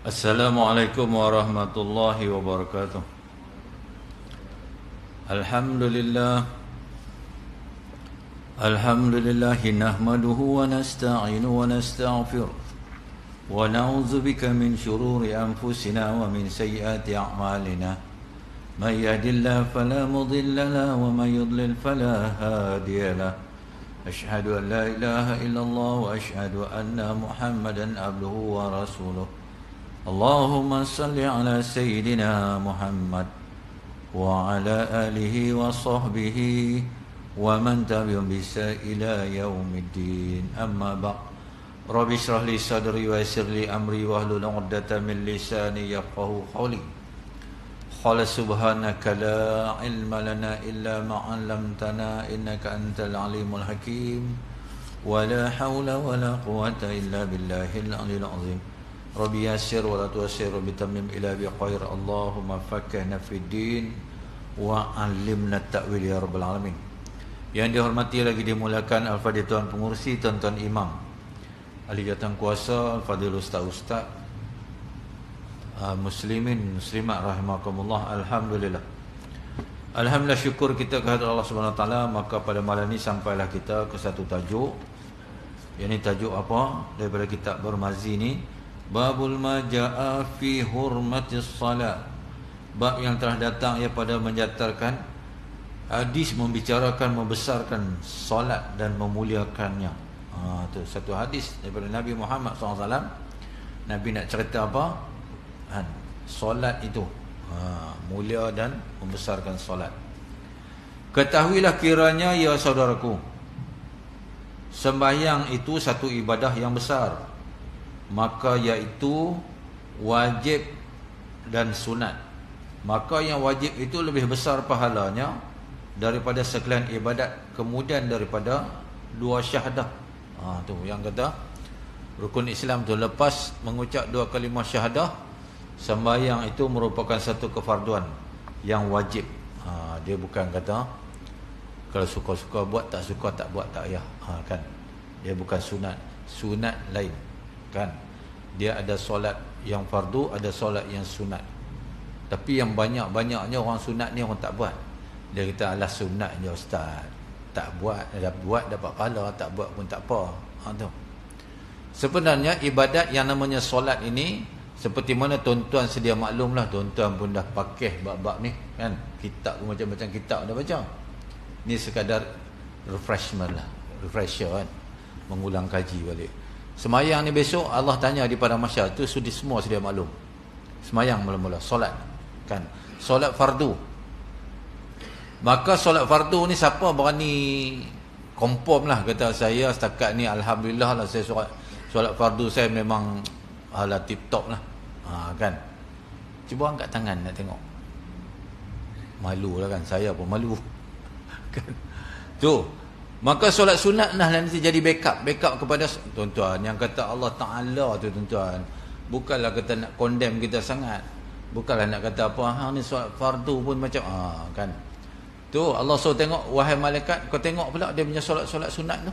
Assalamualaikum warahmatullahi wabarakatuh. Alhamdulillah. Alhamdulillah nahmaduhu wa nasta'inu wa nastaghfir wa na'udzu bika min shururi anfusina wa min sayyiati a'malina. May yahdihillahu fala mudilla lahu wa may yudlil fala hadiya lahu. Asyhadu an la ilaha illallah wa asyhadu anna Muhammadan abduhu wa rasuluh. Allahumma salli ala Sayyidina Muhammad wa ala alihi wa sahbihi wa man tabi'ahum bi ihsan ila yaumiddin. Amma ba'd. Rabbi shrah li sadri wa yassir li amri wahlul 'uqdatam min lisani yafqahu qawli. Qala subhanaka la ilma lana illa ma 'allamtana innaka antal alimul hakim. Wa la haula wa la quwwata illa billahil 'aliyyil 'azim. Rabbi yassir wa la tu'assir bi tamim ila bi khair. Allahumma faqqihna fid din wa 'allimna at-ta'wil ya rabbal alamin. Yang dihormati lagi dimulakan al-fadhil tuan pengurusi, tuan-tuan imam, ahli jawatan kuasa, al-fadhil ustaz-ustaz, muslimin muslimat rahimakumullah. Alhamdulillah. Alhamdulillah, syukur kita kehadirat Allah Subhanahu wa taala. Maka pada malam ini sampailah kita ke satu tajuk. Yang ini tajuk apa? Daripada kitab Bermazi ni, Babul Maja'a fi hurmatis salat. Bab yang telah datang ia pada menjatarkan hadis membicarakan membesarkan solat dan memuliakannya. Itu satu hadis daripada Nabi Muhammad SAW. Nabi nak cerita apa? Solat itu mulia dan membesarkan solat. Ketahuilah kiranya ya saudaraku, sembahyang itu satu ibadah yang besar, maka iaitu wajib dan sunat. Maka yang wajib itu lebih besar pahalanya daripada sekalian ibadat, kemudian daripada dua syahadah. Tu yang kata rukun Islam tu, lepas mengucap dua kalimah syahadah, sembahyang itu merupakan satu kefarduan yang wajib. Dia bukan kata kalau suka-suka buat, tak suka tak buat, tak payah. Kan, dia bukan sunat. Sunat lain, kan? Dia ada solat yang fardu, ada solat yang sunat. Tapi yang banyak-banyaknya orang sunat ni orang tak buat. Dia kata alah sunat je ustaz, tak buat, buat dapat pahala, tak buat pun tak apa. Tu. Sebenarnya ibadat yang namanya solat ini, seperti mana tuan-tuan sedia maklum lah, tuan-tuan pun dah pakai bab-bab ni kan, kitab pun macam-macam kitab dah baca. Ni sekadar refreshment lah, refresher kan, mengulang kaji balik. Semayang ni besok Allah tanya di padang mahsyar, tu sudi semua sedia maklum. Semayang mula-mula solat kan, solat fardu. Maka solat fardu ni siapa berani confirm lah, kata saya setakat ni alhamdulillah lah, saya solat fardu saya memang ala tip top lah. Kan, cuba angkat tangan nak tengok. Malu lah kan, saya pun malu kan. Tu. Maka solat sunat lah nanti jadi backup kepada tuan-tuan yang kata Allah Ta'ala tu tuan-tuan. Bukanlah kata nak condemn kita sangat, bukanlah nak kata apa ni solat fardu pun macam kan. Tu Allah suruh tengok, wahai malaikat, kau tengok pula dia punya solat-solat sunat tu.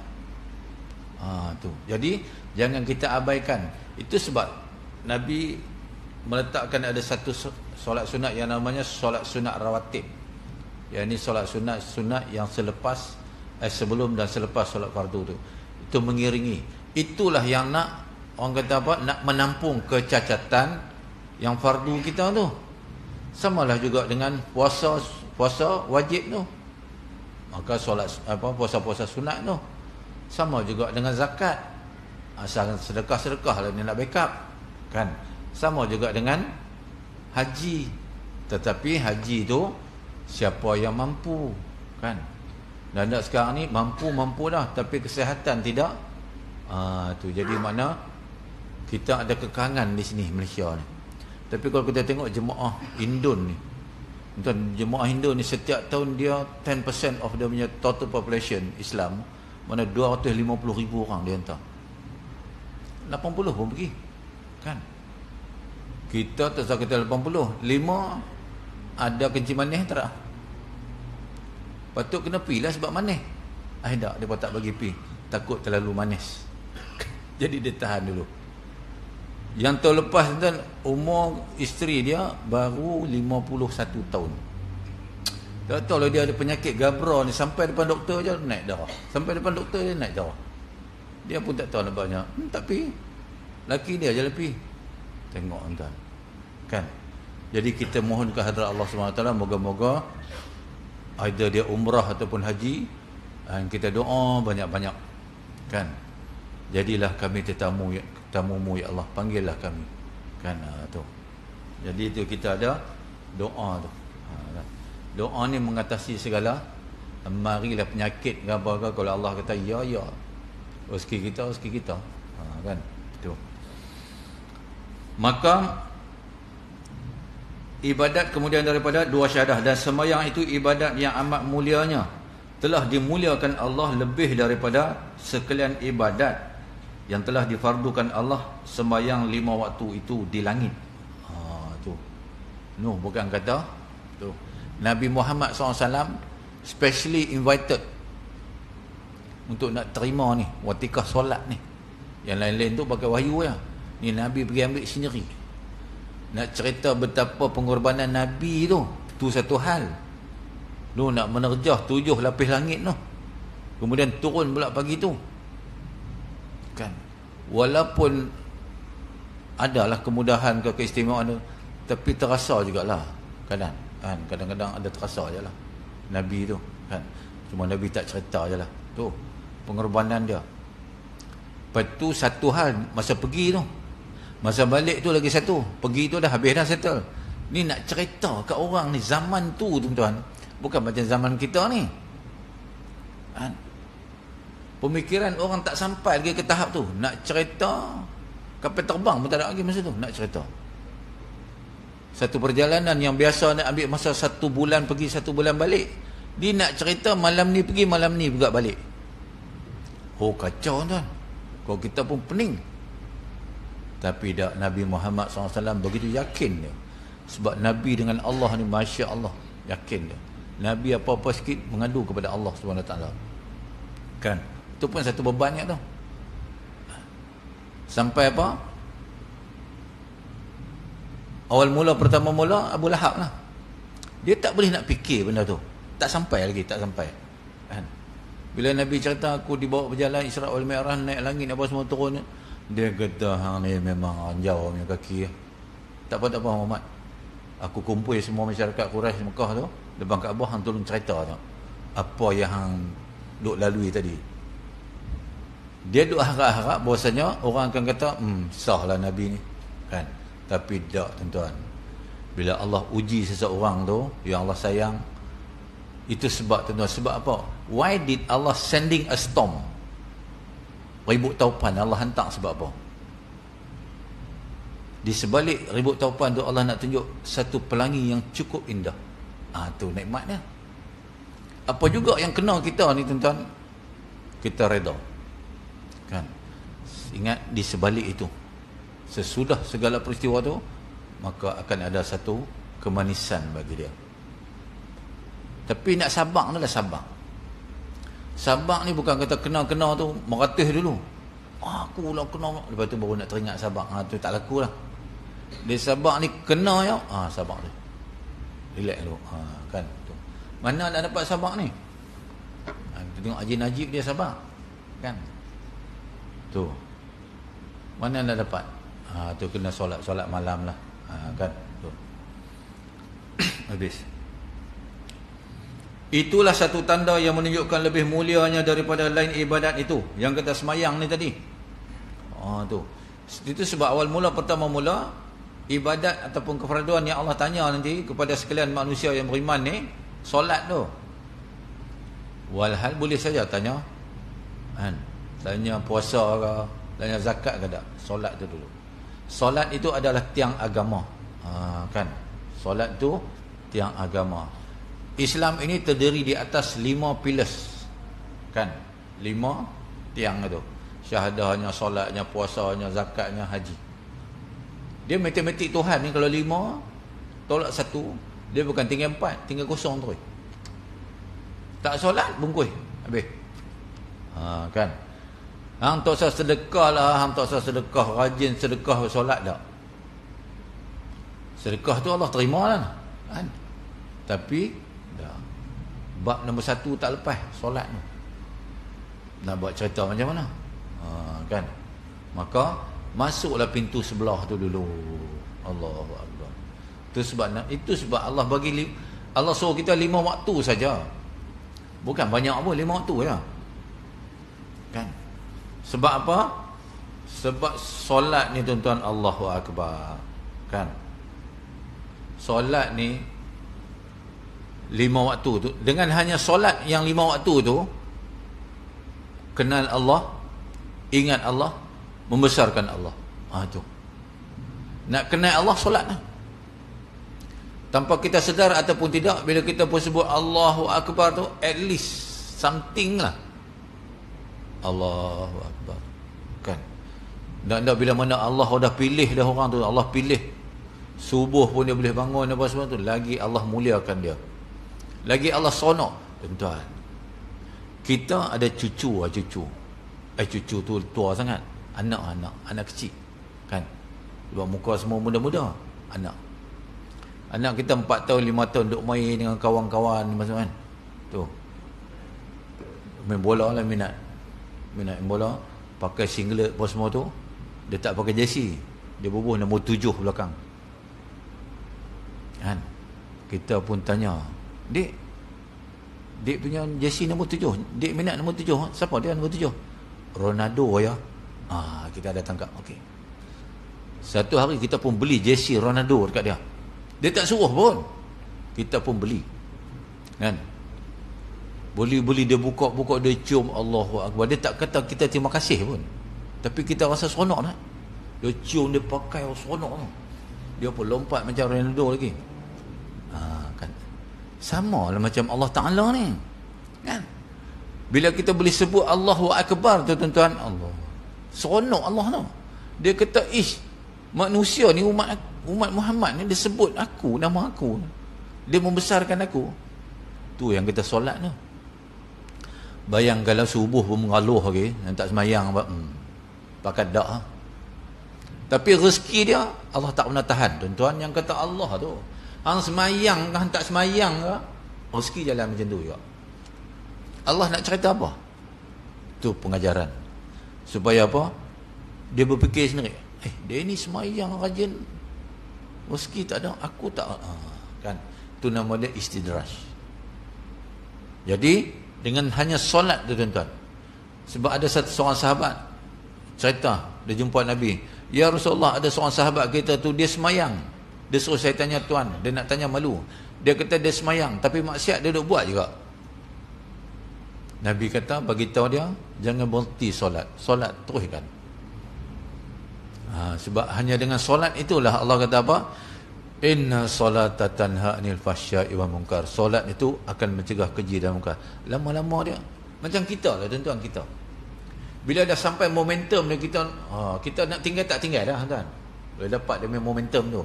Tu. Jadi jangan kita abaikan. Itu sebab Nabi meletakkan ada satu solat sunat yang namanya solat sunat rawatib. Yang ni solat sunat yang selepas sebelum dan selepas solat fardu tu. Itu mengiringi. Itulah yang nak, orang kata apa, nak menampung kecacatan yang fardu kita tu. Samalah juga dengan puasa wajib tu. Maka solat puasa sunat tu. Sama juga dengan zakat. Asal sedekah-sedekah lah ni nak backup. Kan? Sama juga dengan haji. Tetapi haji tu siapa yang mampu, kan? Dan tak sekarang ni mampu dah, tapi kesihatan tidak. Tu jadi mana kita ada kekangan di sini Malaysia ni. Tapi kalau kita tengok jemaah Indon ni, jemaah Indon ni setiap tahun dia 10% of dia punya total population Islam, mana 250,000 orang dia hantar. 80 pun pergi, kan? Kita tak sahaja kita 80, 5 ada kencing manis tak? Patut kena pi lah sebab manis. Tak, dia tak bagi pi, takut terlalu manis. Jadi dia tahan dulu. Yang tahun lepas tuan, umur isteri dia baru 51 tahun. Tak tahu lah dia ada penyakit gabra ni, sampai depan doktor je naik darah. Sampai depan doktor je naik darah. Dia pun tak tahu nak banyak. Tapi laki dia je lebih. Tengok tuan. Kan? Jadi kita mohon ke hadrat Allah SWT, moga-moga either dia umrah ataupun haji, dan kita doa banyak-banyak. Kan? Jadilah kami tetamu-Mu ya Allah, panggillah kami. Kan tu. Jadi itu kita ada doa tu. Doa ni mengatasi segala. Marilah penyakit ke apa-apa, kalau Allah kata ya ya. Rezeki kita. Kan? Tu. Maka ibadat kemudian daripada dua syahadah, dan sembahyang itu ibadat yang amat mulianya, telah dimuliakan Allah lebih daripada sekalian ibadat yang telah difardukan Allah sembahyang 5 waktu itu di langit. Tu. Bukan kata tu. Nabi Muhammad SAW specially invited untuk nak terima ni watikah solat ni. Yang lain-lain tu pakai wahyu ya. Ni Nabi pergi ambil sendiri. Nak cerita betapa pengorbanan Nabi tu satu hal. Nak menerjah 7 lapis langit tu. Kemudian turun pula pagi tu. Kan? Walaupun adalah kemudahan ke keistimewaan tu, tapi terasa jugalah kadang-kadang ada terasa je lah Nabi tu kan. Cuma Nabi tak cerita je lah tu pengorbanan dia. Lepas tu satu hal masa pergi tu, masa balik tu lagi satu. Pergi tu dah habis dah settle. Ni nak cerita kat orang ni zaman tu tuan-tuan, bukan macam zaman kita ni kan? Pemikiran orang tak sampai lagi ke tahap tu. Nak cerita kapal terbang pun tak ada lagi masa tu nak cerita. Satu perjalanan yang biasa nak ambil masa 1 bulan pergi 1 bulan balik, dia nak cerita malam ni pergi malam ni juga balik. Kacau tuan. Kalau kita pun pening. Tapi dah Nabi Muhammad SAW begitu yakin dia. Sebab Nabi dengan Allah ni Masya Allah, yakin dia. Nabi apa-apa sikit mengadu kepada Allah SWT. Kan? Itu pun satu bebannya tu. Sampai apa? Awal mula, pertama mula Abu Lahab lah. Dia tak boleh nak fikir benda tu. Tak sampai lagi, tak sampai. Kan? Bila Nabi cerita aku dibawa berjalan Isra wal Mi'raj, naik langit apa semua turun, dia kata hang ni memang anjau punya kaki. Tak apa Muhammad. Aku kumpul semua masyarakat Quraisy Mekah tu depan Kaabah, hang tolong cerita tu. Apa yang hang duk lalui tadi. Dia duk harap-harap bahasanya orang akan kata, sahlah Nabi ni. Kan? Tapi tak tuan-tuan. Bila Allah uji seseorang tu, yang Allah sayang, itu sebab tuan-tuan, sebab apa? Why did Allah sending a storm? Ribut taupan Allah hantar sebab apa? Di sebalik ribut taupan tu Allah nak tunjuk satu pelangi yang cukup indah. Tu nikmatnya. Apa juga yang kena kita ni tuan-tuan, kita reda. Kan? Ingat di sebalik itu, sesudah segala peristiwa tu, maka akan ada satu kemanisan bagi dia. Tapi nak sabar ni lah sabar. Sabar ni bukan kata kena-kena tu meratih dulu. Aku lah kena, lepas tu baru nak teringat sabar. Tu tak laku lah. Dia sabar ni kena ya. Sabar tu. Relax dulu. Kan tu. Mana nak dapat sabar ni? Kita tengok Haji Najib dia sabar. Kan? Tu. Mana nak dapat? Tu kena solat malam lah. Kan? Tu. Habis. Itulah satu tanda yang menunjukkan lebih mulianya daripada lain ibadat itu. Yang kata semayang ni tadi. Tu. Itu sebab awal mula, pertama mula, ibadat ataupun kefarduan yang Allah tanya nanti kepada sekalian manusia yang beriman ni, solat tu. Walhal boleh saja tanya. Kan? Tanya puasa ke, tanya zakat ke tak. Solat tu dulu. Solat itu adalah tiang agama. Kan? Solat tu tiang agama. Islam ini terdiri di atas 5 pillars. Kan? 5 tiang itu. Syahadahnya, solatnya, puasanya, zakatnya, haji. Dia matematik Tuhan ni, kalau 5 tolak 1, dia bukan tinggal 4, tinggal kosong terus. Tak solat, bungkus. Habis. Kan? Hang tak usah sedekah lah, hang tak usah sedekah, rajin sedekah solat tak. Sedekah tu Allah terima lah kan? Tapi dah, bab nombor 1 tak lepas, solat tu. Nak buat cerita macam mana? Kan? Maka masuklah pintu sebelah tu dulu. Allahu Akbar. Itu sebab Allah bagi, Allah suruh kita 5 waktu saja. Bukan banyak pun, 5 waktu je. Kan? Sebab apa? Sebab solat ni tuan-tuan, Allahu Akbar. Kan? Solat ni 5 waktu tu. Dengan hanya solat yang 5 waktu tu, kenal Allah, ingat Allah, membesarkan Allah. Tu. Nak kenal Allah, solat lah. Tanpa kita sedar ataupun tidak, bila kita pun sebut Allahu Akbar tu, at least something lah. Allahu Akbar. Kan? Dan bila mana Allah dah pilih dah orang tu, Allah pilih. Subuh pun dia boleh bangun apa semua tu, lagi Allah muliakan dia. Lagi Allah sonok. Tuan-tuan, kita ada cucu. Cucu tu tua sangat. Anak kecil. Kan? Sebab muka semua muda-muda. Anak kita 4 tahun, 5 tahun duk main dengan kawan-kawan macam kan. Tu. Main bola lah minat main bola, pakai singlet apa semua tu. Dia tak pakai jersey. Dia bubuh nombor 7 belakang. Kan? Kita pun tanya, Dik punya jersey nombor 7. Dik minat nombor 7. Siapa dia nombor 7? Ronaldo ya. Kita ada tangkap. Okey. Satu hari kita pun beli jersey Ronaldo dekat dia. Dia tak suruh pun. Kita pun beli. Kan? Beli dia buka dia cium, Allahu Akbar. Dia tak kata kita terima kasih pun. Tapi kita rasa seronok tak? Dia cium, dia pakai seronok tu. Dia pun lompat macam Ronaldo lagi. Kan? Sama lah macam Allah Ta'ala ni. Kan? Bila kita boleh sebut Allahu Akbar tu tuan-tuan, Allah. Seronok Allah tu. Dia kata, manusia ni umat Muhammad ni, dia sebut aku, nama aku. Dia membesarkan aku. Tu yang kita solat tu. Bayang kalau subuh pun mengaluh lagi, yang tak semayang pakat dak. Tapi rezeki dia Allah tak pernah tahan tuan-tuan. Yang kata Allah tu, hang semayang hang tak semayang ke, rezeki jalan macam tu juga. Allah nak cerita apa? Tu pengajaran. Supaya apa? Dia berfikir sendiri, dia ni semayang rajin, rezeki tak ada, aku tak. Kan? Tu nama dia istidraj. Jadi dengan hanya solat tu tuan-tuan. Sebab ada seorang sahabat cerita, dia jumpa Nabi, ya Rasulullah, ada seorang sahabat kita tu, dia semayang. Dia suruh saya tanya tuan, dia nak tanya malu. Dia kata dia semayang, tapi maksiat dia duk buat juga. Nabi kata, bagi tahu dia, jangan berhenti solat. Solat teruskan. Sebab hanya dengan solat itulah Allah kata apa? Inna solata tanha anil fahsya'i wal munkar. Solat itu akan mencegah keji dan munkar. Lama-lama dia macam kita lah tuan-tuan, kita bila dah sampai momentum dia, kita nak tinggal tak tinggal dah tuan. Bila dapat dia punya momentum tu,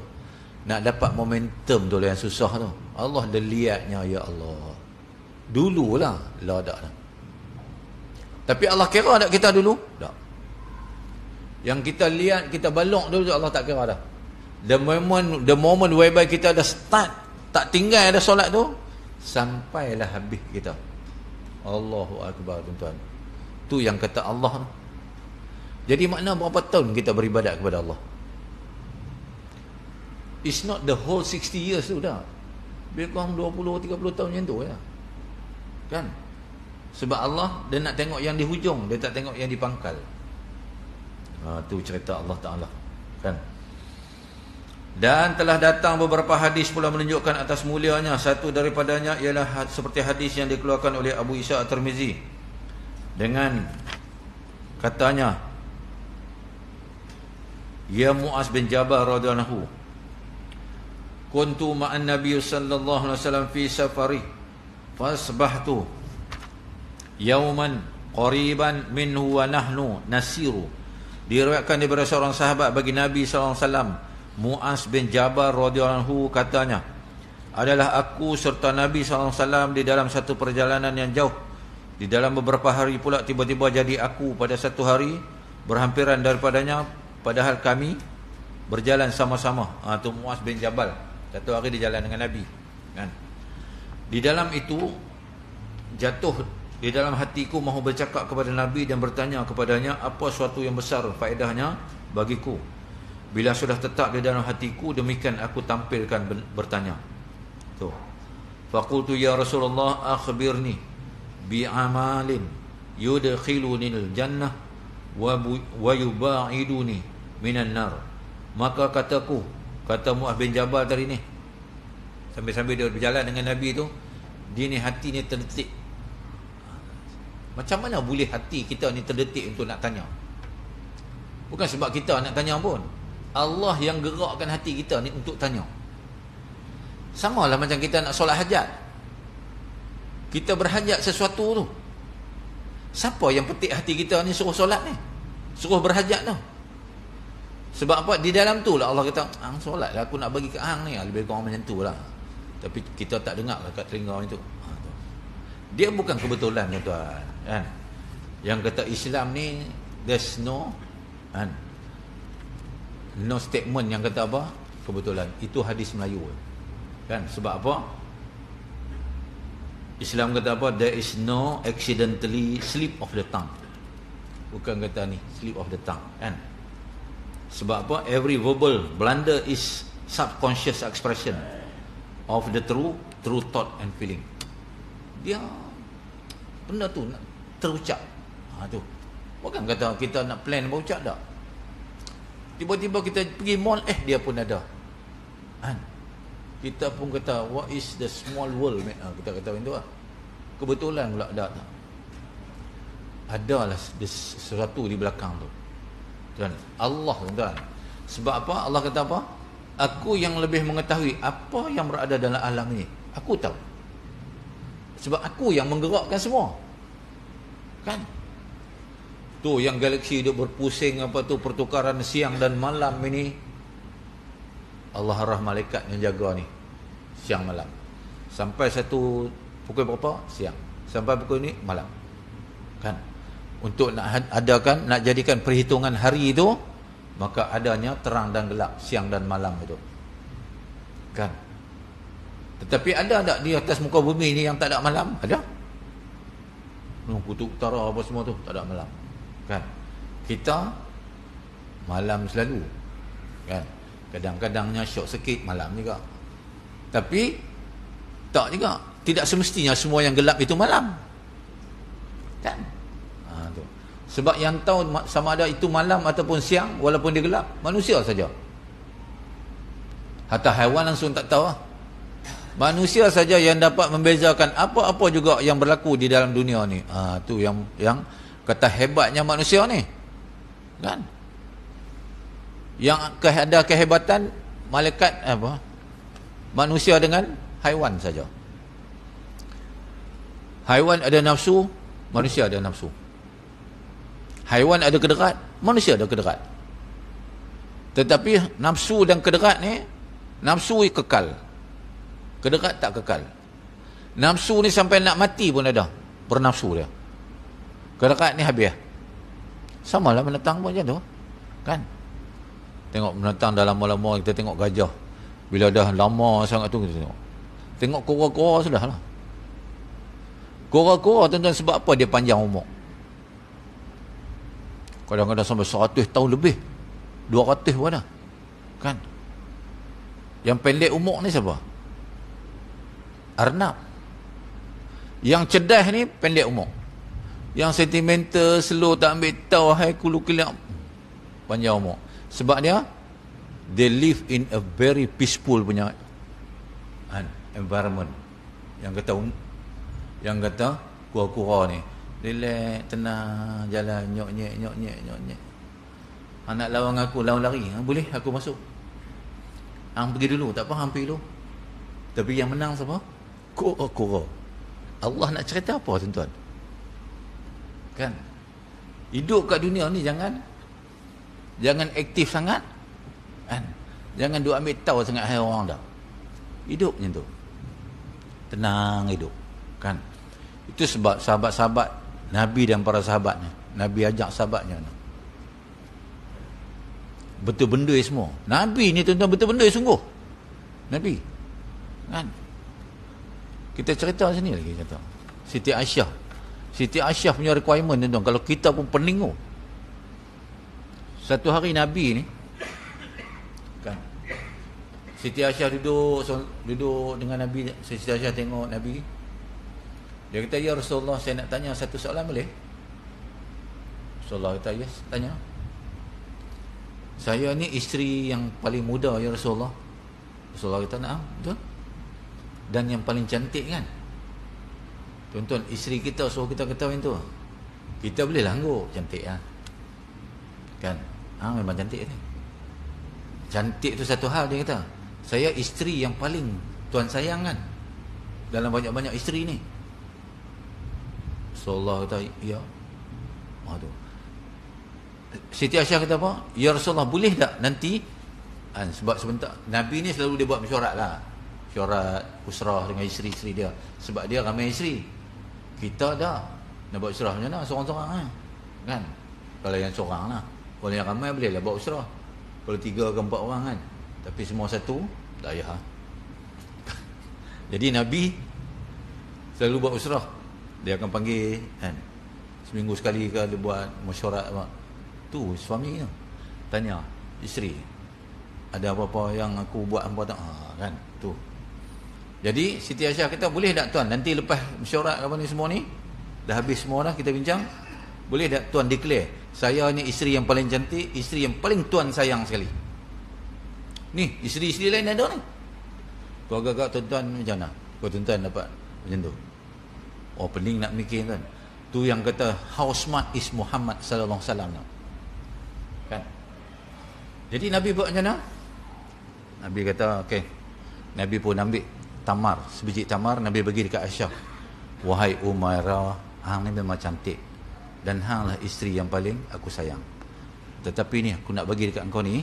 nak dapat momentum tu lah yang susah tu. Allah dah lihatnya, ya Allah. Dululah lah dak dah. Tapi Allah kira tak kita dulu? Tak. Yang kita lihat, kita balok dulu, Allah tak kira dah. The moment whereby kita dah start, tak tinggal ada solat tu, sampailah habis kita. Allahu Akbar tuan-tuan. Tu yang kata Allah. Jadi makna berapa tahun kita beribadat kepada Allah? It's not the whole 60 years tu dah. Lebih kurang 20-30 tahun macam tu ya. Kan? Sebab Allah, dia nak tengok yang di hujung, dia tak tengok yang di pangkal. Tu cerita Allah Ta'ala. Kan? Dan telah datang beberapa hadis pula menunjukkan atas mulianya. Satu daripadanya ialah seperti hadis yang dikeluarkan oleh Abu Isa At-Tirmizi dengan katanya, ya Mu'az bin Jabal radhiyallahu anhu, kuntu ma'an Nabi sallallahu alaihi wasallam fi safari fasbahtu yauman qariban minhu wa nahnu nasiru. Diriwayatkan daripada seorang sahabat bagi Nabi sallallahu alaihi wasallam, Mu'az bin Jabal radhiyallahu anhu katanya, adalah aku serta Nabi sallallahu alaihi wasallam di dalam satu perjalanan yang jauh. Di dalam beberapa hari pula tiba-tiba jadi aku pada satu hari berhampiran daripadanya, padahal kami berjalan sama-sama. Tu Muaz bin Jabal. Satu hari dia jalan dengan Nabi, kan? Di dalam itu jatuh di dalam hatiku mahu bercakap kepada Nabi dan bertanya kepadanya apa suatu yang besar faedahnya bagiku. Bila sudah tetap di dalam hatiku, demikian aku tampilkan bertanya. Tu. Faqultu ya Rasulullah akhbirni bi'amalin yudkhiluni al-jannah wa yubaiduni minan nar. Maka kataku, kata Muaz bin Jabal tadi ni, sambil-sambil dia berjalan dengan Nabi tu, dia ni hati ni terdetik. Macam mana boleh hati kita ni terdetik untuk nak tanya? Bukan sebab kita nak tanya pun, Allah yang gerakkan hati kita ni untuk tanya. Sama lah macam kita nak solat hajat. Kita berhajat sesuatu tu, siapa yang petik hati kita ni suruh solat ni, suruh berhajat tu? Sebab apa? Di dalam tu lah Allah kata, hang solat lah, aku nak bagi kat hang ni. Lebih kurang macam tu lah. Tapi kita tak dengar lah kat telinga itu. Dia bukan kebetulan, tuan, kan? Yang kata Islam ni there's no, kan, no statement yang kata apa kebetulan. Itu hadis Melayu, kan? Sebab apa? Islam kata apa? There is no accidentally slip of the tongue. Bukan kata ni slip of the tongue, kan? Sebab apa? Every verbal blunder is subconscious expression of the true thought and feeling. Dia benda tu nak terucap. Tu. Bukan kata kita nak plan berucap tak. Tiba-tiba kita pergi mall, dia pun ada. Kan? Kita pun kata, what is the small world, man? Kita kata macam tu lah. Kebetulan pula ada tak? Adalah sesuatu di belakang tu. Dan Allah, tuan. Sebab apa? Allah kata apa? Aku yang lebih mengetahui apa yang berada dalam alam ini. Aku tahu. Sebab aku yang menggerakkan semua. Kan? Tu yang galaksi duk berpusing apa tu, pertukaran siang dan malam ini. Allah arah malaikat yang jaga ni siang malam. Sampai satu pukul berapa? Siang. Sampai pukul ni malam. Kan? Untuk nak adakan, nak jadikan perhitungan hari itu, maka adanya terang dan gelap, siang dan malam itu. Kan? Tetapi ada tak di atas muka bumi ni yang tak ada malam? Ada? Kutub utara apa semua tu tak ada malam. Kan? Kita malam selalu. Kan? Kadang-kadangnya syok sikit malam juga. Tapi tak juga. Tidak semestinya semua yang gelap itu malam. Kan? Sebab yang tahu sama ada itu malam ataupun siang, walaupun dia gelap, manusia saja. Hatta haiwan langsung tak tahu. Manusia saja yang dapat membezakan apa-apa juga yang berlaku di dalam dunia ni. Tu yang kata hebatnya manusia ni. Kan? Yang ada kehebatan malaikat apa? Manusia dengan haiwan saja. Haiwan ada nafsu, manusia ada nafsu. Haiwan ada kederat, manusia ada kederat. Tetapi nafsu dan kederat ni, nafsu kekal, kederat tak kekal. Nafsu ni sampai nak mati pun ada bernafsu dia. Kederat ni habis. Sama lah binatang pun macam tu. Kan? Tengok binatang dah lama-lama, kita tengok gajah. Bila dah lama sangat tu kita tengok. Tengok kura-kura sudah lah. Kura-kura tuan-tuan, sebab apa dia panjang umur? Kadang-kadang sampai 100 tahun lebih, 200 pun dah. Kan? Yang pendek umur ni siapa? Arnab. Yang cerdas ni pendek umur. Yang sentimental, slow, tak ambil tahu, hai kulu kelak, panjang umur. Sebab dia, they live in a very peaceful punya environment. Yang kata kura-kura ni relax, tenang, jalan nyok-nyek. Anak lawan aku, lawan lari. Boleh aku masuk? Hang pergi dulu, tak apa, hang pergi dulu. Tapi yang menang siapa? Kura-kura. Allah nak cerita apa, tuan-tuan? Kan? Hidup kat dunia ni jangan aktif sangat. Kan? Jangan duk ambil tahu sangat orang dah. Hidup macam tu. Tenang hidup. Kan? Itu sebab sahabat-sahabat Nabi dan para sahabatnya, Nabi ajak sahabatnya, betul benda semua. Nabi ni tuan-tuan betul benda sungguh. Nabi. Kan? Kita cerita sini lagi kata. Siti Aisyah. Siti Aisyah punya requirement tuan-tuan. Kalau kita pun pening. Satu hari Nabi ni kan. Siti Aisyah duduk dengan Nabi. Siti Aisyah tengok Nabi. Dia kata, ya Rasulullah, saya nak tanya satu soalan boleh? Rasulullah kata, yes, tanya. Saya ni isteri yang paling muda ya Rasulullah. Rasulullah kata, nah, betul. Dan yang paling cantik kan. Tuan-tuan, isteri kita suruh kita ketahui tu. Kita boleh langguk, cantik lah. Kan? Memang cantik ni. Cantik tu satu hal dia kata. Saya isteri yang paling tuan sayang kan. Dalam banyak-banyak isteri ni. Rasulullah kata, ya. Tu. Siti Aisyah kata apa? Ya Rasulullah, boleh tak nanti sebab sebentar Nabi ni selalu dia buat mesyuarat lah, mesyuarat usrah dengan isteri-isteri dia, sebab dia ramai isteri. Kita dah nak buat usrah macam mana? Seorang-seorang kan. Kalau yang seorang lah, kalau yang ramai boleh lah buat usrah. Kalau 3 ke 4 orang kan, tapi semua satu tak payah. Jadi Nabi selalu buat usrah. Dia akan panggil kan, seminggu sekali ke dia buat mesyuarat apa. Tu suami tu tanya isteri, ada apa-apa yang aku buat hangpa tak? Kan tu. Jadi Siti Aisyah kata, boleh tak tuan nanti lepas mesyuarat apa ni semua ni dah habis semua dah kita bincang, boleh tak tuan declare saya ni isteri yang paling cantik, isteri yang paling tuan sayang sekali. Ni isteri-isteri lain ada ni. Kau agak-agak tuan-tuan macam mana? Kau tuan-tuan dapat macam tu? Oh, pening nak mikir tuan. Tu yang kata how smart is Muhammad sallallahu alaihi wasallam. Kan? Jadi Nabi buat macam mana? Nabi kata, okey. Nabi pun ambil tamar, sebiji tamar, Nabi bagi dekat Aisyah. Wahai Umairah, hang ni memang cantik dan hang lah isteri yang paling aku sayang. Tetapi ni aku nak bagi dekat engkau ni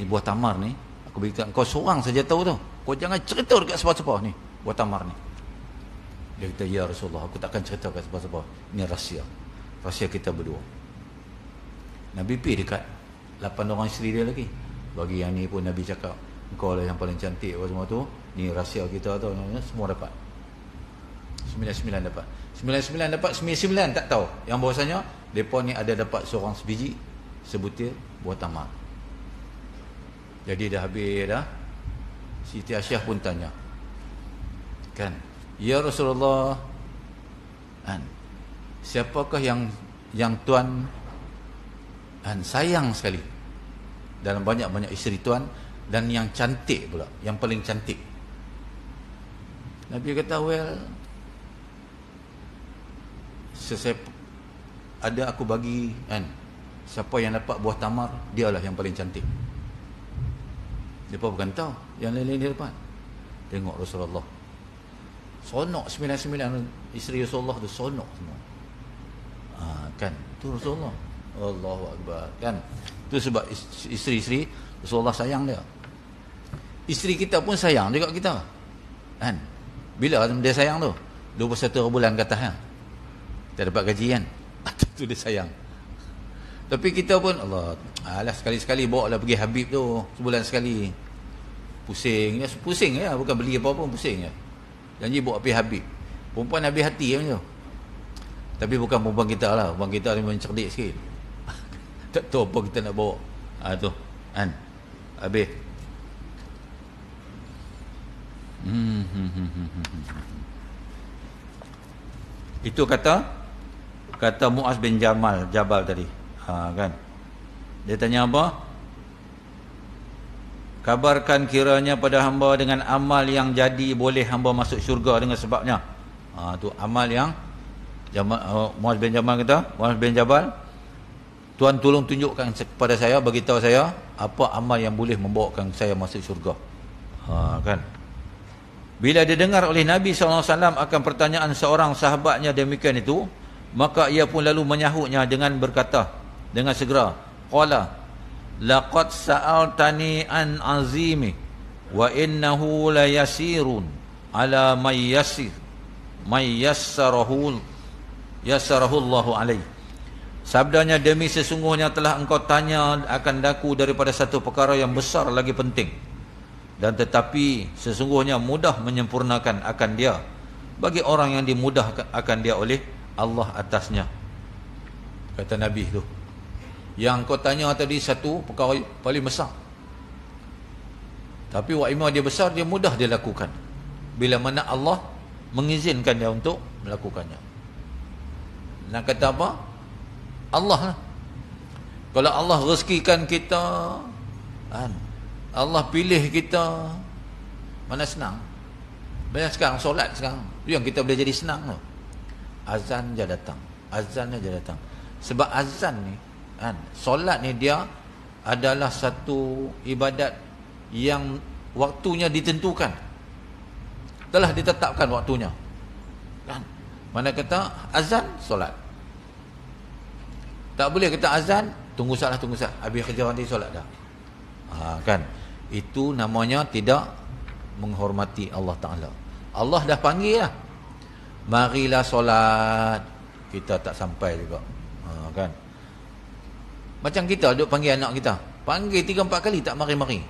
buah tamar ni, aku bagi dekat engkau seorang saja tahu tu. Kau jangan cerita dekat siapa-siapa ni, buah tamar ni. Dia kata, ya Rasulullah, aku takkan cerita kat siapa-siapa. Ini rahsia. Rahsia kita berdua. Nabi pergi dekat 8 orang isteri dia lagi. Bagi yang ni pun Nabi cakap, engkau lah yang paling cantik apa semua tu. Ni rahsia kita tu. Semua dapat. 99 dapat. 99 dapat, 99 tak tahu. Yang bahasanya, mereka ni ada dapat seorang sebiji, sebutir buah tamar. Jadi dah habis dah. Siti Aisyah pun tanya. Kan? Ya Rasulullah, siapakah yang tuan sayang sekali dalam banyak-banyak isteri tuan, dan yang cantik pula, yang paling cantik? Nabi kata, well, ada aku bagi siapa yang dapat buah tamar, dialah yang paling cantik. Dia pun bukan tahu yang lain-lain dia dapat. Tengok Rasulullah sonok 99 isteri Rasulullah tu sonok semua. Kan tu Rasulullah, Allahu Akbar. Kan tu sebab isteri-isteri Rasulullah sayang dia. Isteri kita pun sayang juga kita. Kan bila dia sayang tu 21 bulan ke atas kita dapat gaji kan. Tu dia sayang. Tapi kita pun alah sekali-sekali bawa lah pergi Habib tu sebulan sekali. Pusing ya, bukan beli apa-apa, pusing je. Janji bawa pergi Habib. Perempuan habis hati macam tu. Tapi bukan perempuan kita lah. Perempuan kita memang cerdik sikit. Tak tahu apa kita nak bawa. Tu kan. Habis. Itu kata Muaz bin Jabal tadi. Kan. Dia tanya apa? Kabarkan kiranya pada hamba dengan amal yang jadi boleh hamba masuk syurga dengan sebabnya. Tu amal yang Muaz bin Jabal, Tuan tolong tunjukkan kepada saya, bagi tahu saya apa amal yang boleh membawakan saya masuk syurga. Kan. Bila didengar oleh Nabi SAW akan pertanyaan seorang sahabatnya demikian itu, maka ia pun lalu menyahutnya dengan berkata dengan segera, qala laqad sa'altani an azimi wa innahu la yasirun ala may yasir may yassarahu Allahu alaihi. Sabdanya, demi sesungguhnya telah engkau tanya akan daku daripada satu perkara yang besar lagi penting, dan tetapi sesungguhnya mudah menyempurnakan akan dia bagi orang yang dimudahkan akan dia oleh Allah atasnya. Kata Nabi tu, yang kau tanya tadi satu perkara paling besar, tapi wa'imah dia besar, dia mudah dia lakukan bila mana Allah mengizinkan dia untuk melakukannya. Nak kata apa? Allah lah. Kalau Allah rezekikan kita, Allah pilih kita, mana senang. Banyak sekarang solat sekarang, yang kita boleh jadi senang tu. Azan je datang, azan je datang. Sebab azan ni, solat ni dia adalah satu ibadat yang waktunya ditentukan, telah ditetapkan waktunya, kan? Mana kata azan solat, tak boleh kata azan tunggu salat, habis kerja nanti solat dah. Kan? Itu namanya tidak menghormati Allah Ta'ala. Allah dah panggil lah, marilah solat, kita tak sampai juga. Kan? Macam kita duk panggil anak kita, panggil 3-4 kali tak mari-mari,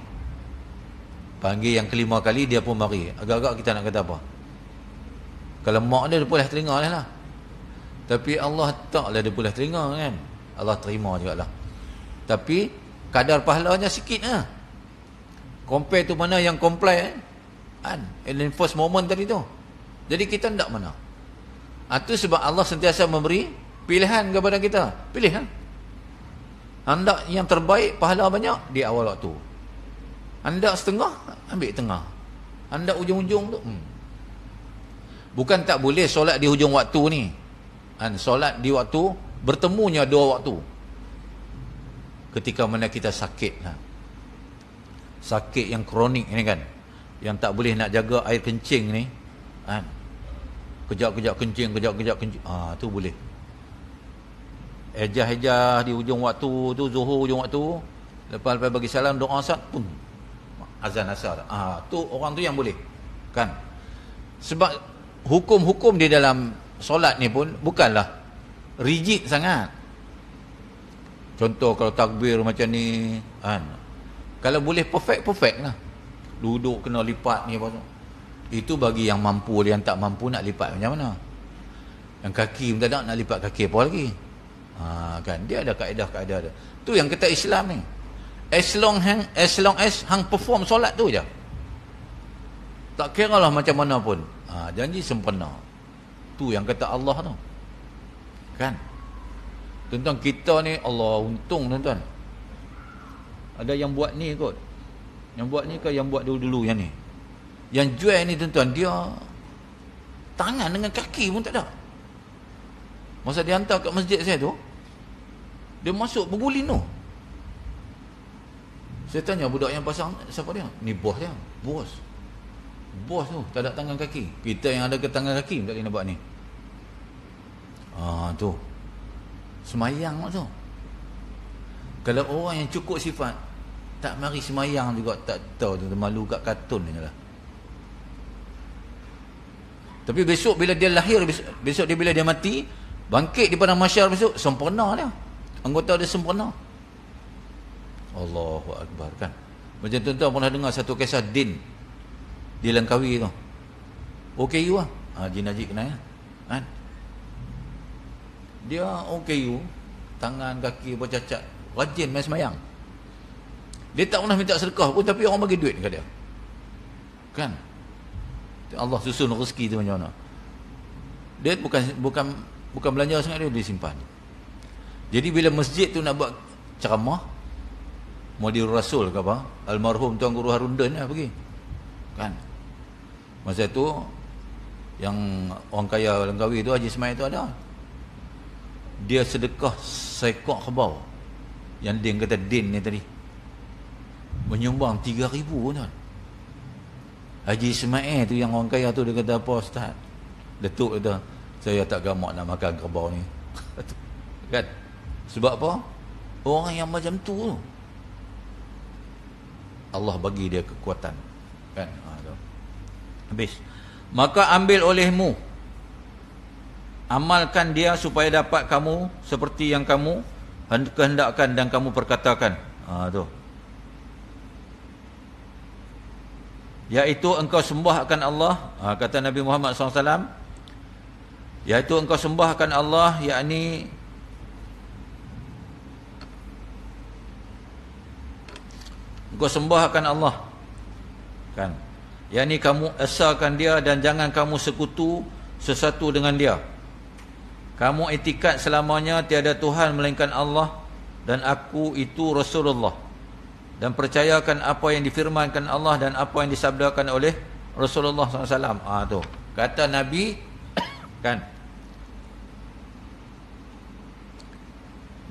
panggil yang kelima kali dia pun mari. Agak-agak kita nak kata apa? Kalau mak dia boleh telinga lah, tapi Allah taklah dia boleh telinga, kan? Allah terima juga lah, tapi kadar pahalanya sikit lah. Compare tu mana yang comply, kan? In the first moment tadi tu. Jadi kita tak mana. Itu sebab Allah sentiasa memberi pilihan kepada kita. Pilih lah. Hendak yang terbaik, pahala banyak, di awal waktu. Hendak setengah, ambil tengah. Hendak ujung-ujung tu, bukan tak boleh solat di hujung waktu ni. Solat di waktu, bertemunya 2 waktu. Ketika mana kita sakit lah. Sakit yang kronik ni kan, yang tak boleh nak jaga air kencing ni, kejap-kejap kencing, tu boleh. Ejah-ejah di hujung waktu tu, zuhur hujung waktu, lepas bagi salam, doa asar, pun azan asar. Tu orang tu yang boleh, kan? Sebab hukum-hukum di dalam solat ni pun bukanlah rigid sangat. Contoh kalau takbir macam ni, kalau boleh perfect lah. Duduk kena lipat ni apa tu, itu bagi yang mampu. Dia yang tak mampu nak lipat macam mana? Yang kaki pun tak nak lipat kaki apa lagi? Kan dia ada kaedah-kaedah dia. Tu yang kata Islam ni. As long as hang perform solat tu je, tak kira lah macam mana pun, janji sempurna. Tu yang kata Allah tu, kan? Tuan-tuan, kita ni Allah untung tuan-tuan, ada yang buat ni kot. Yang buat ni ke yang buat dulu-dulu yang ni? Yang jual ni tuan-tuan, dia tangan dengan kaki pun tak ada. Masa dia hantar kat masjid saya tu, dia masuk bergulin tu. Saya tanya budak yang pasang, siapa dia? Ni bos dia. Bos tu tak ada tangan kaki. Kita yang ada ke tangan kaki tak boleh nak buat ni. Tu semayang tu. Kalau orang yang cukup sifat, tak mari semayang juga, tak tahu tu, malu kat kartun je lah. Tapi besok bila dia lahir, besok dia bila dia mati, bangkit di padang mahsyar besok, sempurna dia. Anggota dia sempurna. Allahu Akbar, kan? Macam tuan-tuan pernah dengar satu kisah Din di Langkawi tu. OKU lah. Haji Najib kenal kan? Dia OKU, tangan kaki bercacat, rajin main semayang. Dia tak pernah minta sedekah pun, tapi orang bagi duit dekat dia, kan? Allah susun rezeki tu macam mana. Dia bukan belanja sangat, dia disimpan. Jadi bila masjid tu nak buat ceramah, Muhadir Rasul ke apa, almarhum Tuan Guru Harun Dan lah pergi, kan? Masa tu yang orang kaya Langkawi tu, Haji Ismail tu ada, dia sedekah seekor kerbau. Yang Din kata Din ni tadi menyumbang 3,000 kan. Haji Ismail tu yang orang kaya tu, dia kata apa Ustaz? Datuk kata, saya tak gamak nak makan kerbau ni. Kan? Sebab apa? Orang yang macam tu Allah bagi dia kekuatan, kan? Habis. Maka ambil olehmu amalkan dia supaya dapat kamu seperti yang kamu kehendakkan dan kamu perkatakan. Tu. Iaitu engkau sembah akan Allah, kata Nabi Muhammad SAW, iaitu engkau sembah akan Allah, yakni engkau sembah akan Allah, kan? Yakni kamu esakan dia dan jangan kamu sekutu sesuatu dengan dia. Kamu iktikad selamanya tiada Tuhan melainkan Allah dan aku itu Rasulullah, dan percayakan apa yang difirmankan Allah dan apa yang disabdakan oleh Rasulullah SAW. Tu kata Nabi, kan,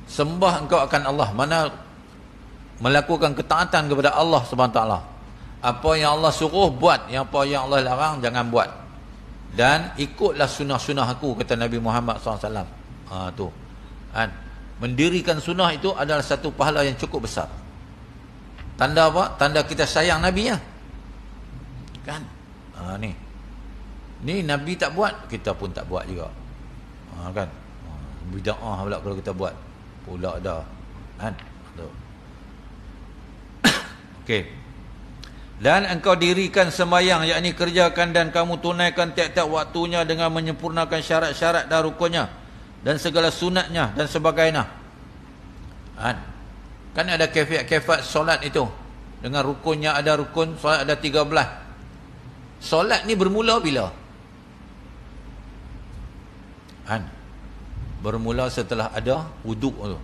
sembah engkau akan Allah, mana melakukan ketaatan kepada Allah SWT. Apa yang Allah suruh buat, yang apa yang Allah larang jangan buat, dan ikutlah sunnah-sunnah aku, kata Nabi Muhammad SAW. Tu kan, mendirikan sunnah itu adalah satu pahala yang cukup besar. Tanda apa? Tanda kita sayang Nabi, ya, kan? Ni Nabi tak buat, kita pun tak buat juga, kan? Bid'ah pula kalau kita buat pula dah, kan? Okey. Dan engkau dirikan sembahyang, yakni kerjakan dan kamu tunaikan tiap-tiap waktunya dengan menyempurnakan syarat-syarat dan rukunnya dan segala sunatnya dan sebagainya. Kan ada kaifiat solat itu. Dengan rukunnya, ada rukun solat ada 13. Solat ni bermula bila? Bermula setelah ada wuduk tu.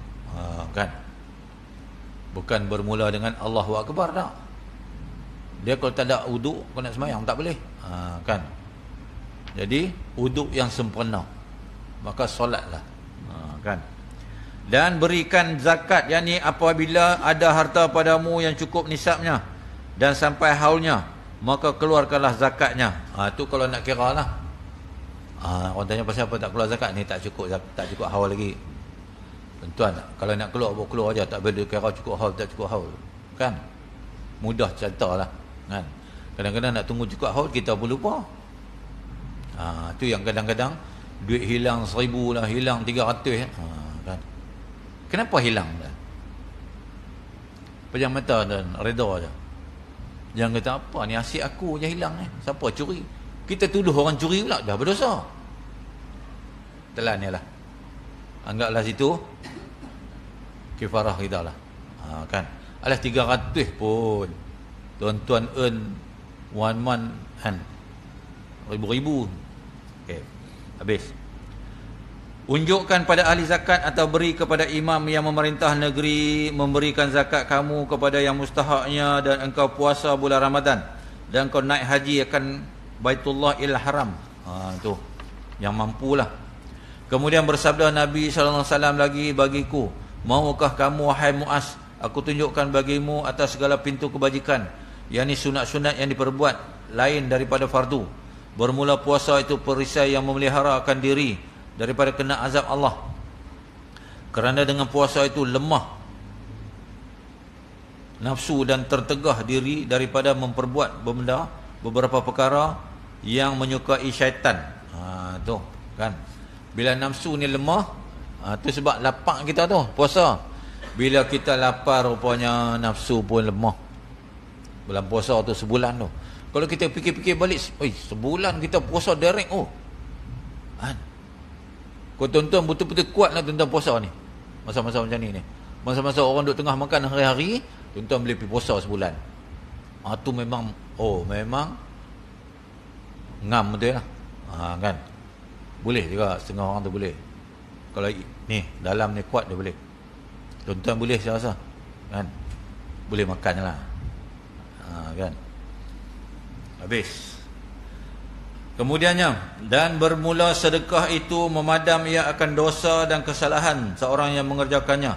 Kan? Bukan bermula dengan Allahu Akbar, tak. Dia kalau tak ada wuduk, kau nak sembahyang tak boleh. Kan? Jadi wuduk yang sempurna, maka solatlah. Kan? Dan berikan zakat, yakni apabila ada harta padamu yang cukup nisabnya dan sampai haulnya, maka keluarkanlah zakatnya. Tu kalau nak kira lah. Orang tanya pasal apa tak keluar zakat ni, tak cukup haul lagi. Tuan, kalau nak keluar aja, tak boleh kira cukup haul tak cukup haul. Kan? Mudah ceritalah, kan? Kadang-kadang nak tunggu cukup haul kita pun lupa. Tu yang kadang-kadang duit hilang 1,000 lah, hilang 300 kan? Kenapa hilang dah? Pejam mata dan reda aja. Jangan kata apa ni, asyik aku je hilang ni. Siapa curi? Kita tuduh orang curi pula, dah berdosa. Telan ni lah. Anggaplah situ kifarah kita lah. Kan? Alah 300 pun tuan-tuan earn one month kan, ribu-ribu. Okay, habis. Unjukkan pada ahli zakat atau beri kepada imam yang memerintah negeri memberikan zakat kamu kepada yang mustahaknya, dan engkau puasa bulan Ramadan, dan engkau naik haji akan Baitullah il Haram. Tu yang mampulah. Kemudian bersabda Nabi SAW lagi bagiku, maukah kamu wahai Muaz, aku tunjukkan bagimu atas segala pintu kebajikan, yakni sunat-sunat yang diperbuat lain daripada fardu. Bermula puasa itu perisai yang memelihara akan diri daripada kena azab Allah, kerana dengan puasa itu lemah nafsu dan tertegah diri daripada memperbuat beberapa perkara yang menyukai syaitan. Tu kan, bila nafsu ni lemah, tu sebab lapar kita tu puasa. Bila kita lapar rupanya nafsu pun lemah. Bulan puasa tu sebulan tu, kalau kita fikir-fikir balik, sebulan kita puasa direct. Kau tuan-tuan betul-betul kuat nak tuan-tuan puasa ni, masa-masa macam ni. Masa-masa orang duduk tengah makan hari-hari, tuan-tuan boleh pergi puasa sebulan. Tu memang memang ngam betul lah. Kan, boleh juga setengah orang tu boleh. Kalau ni dalam ni kuat dia boleh. Tuan-tuan boleh saya rasa, kan, boleh makan lah. Kan, habis. Kemudiannya, dan bermula sedekah itu memadam ia akan dosa dan kesalahan seorang yang mengerjakannya.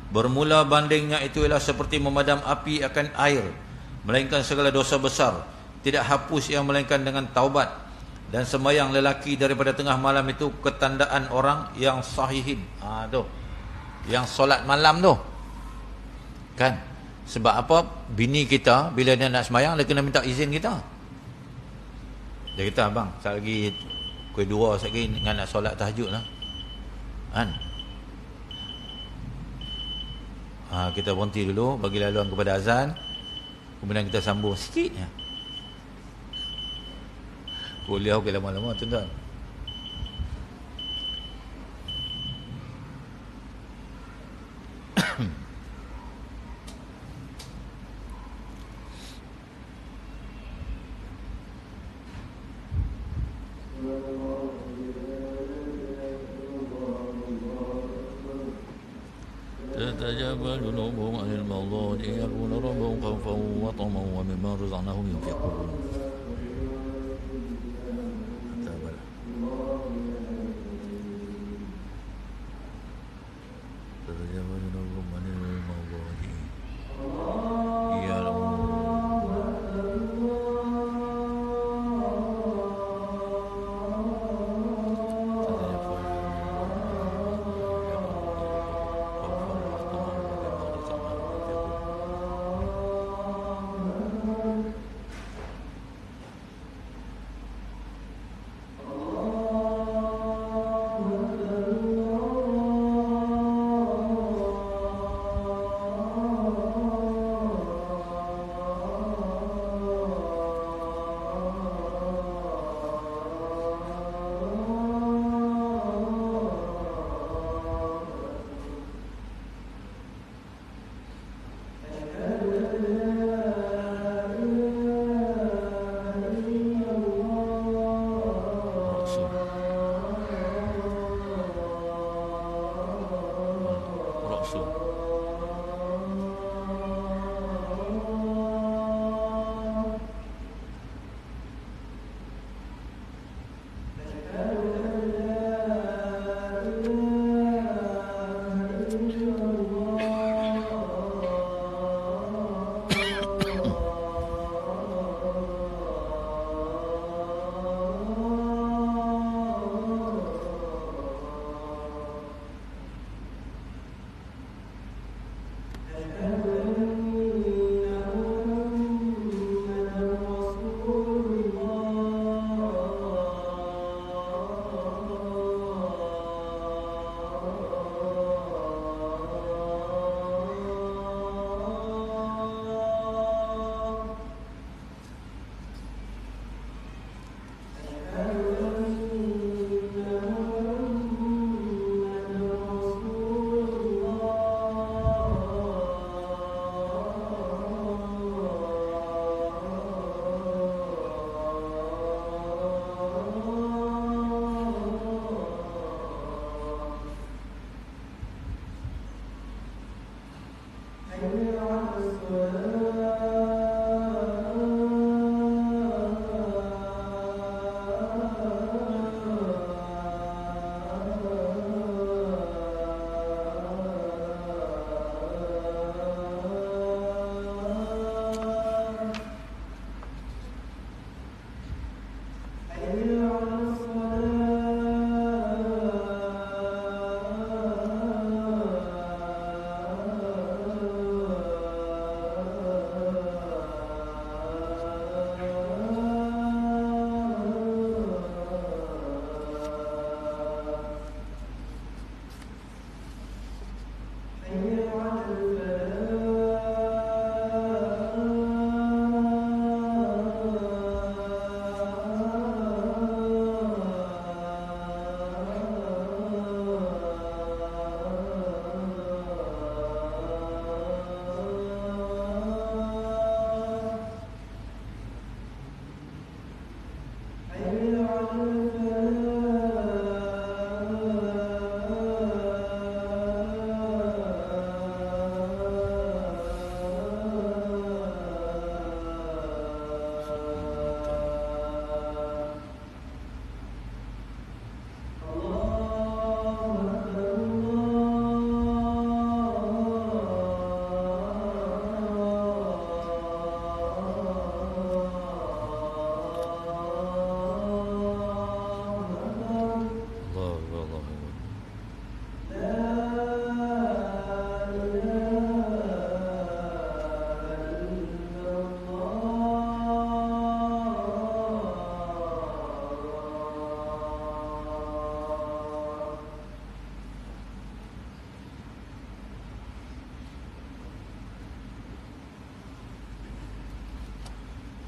Bermula bandingnya itu ialah seperti memadam api akan air, melainkan segala dosa besar. Tidak hapus ia melainkan dengan taubat. Dan sembahyang lelaki daripada tengah malam itu ketandaan orang yang sahihin. Tu yang solat malam tu, kan? Sebab apa? Bini kita bila dia nak sembahyang, dia kena minta izin kita. Dia kata, abang, sekali lagi Pukul 2 sekali dengan nak solat tahajud lah. Kan? Kita berhenti dulu, bagi laluan kepada azan. Kemudian kita sambung sikit ya. Kuliah okey lama-lama tuan-tuan. تتجافى جنوبهم عن المضاجع يدعون ربهم خوفا وطمعا ومما رزقناهم ينفقون. تتجافى جنوبهم عن المضاجع يدعون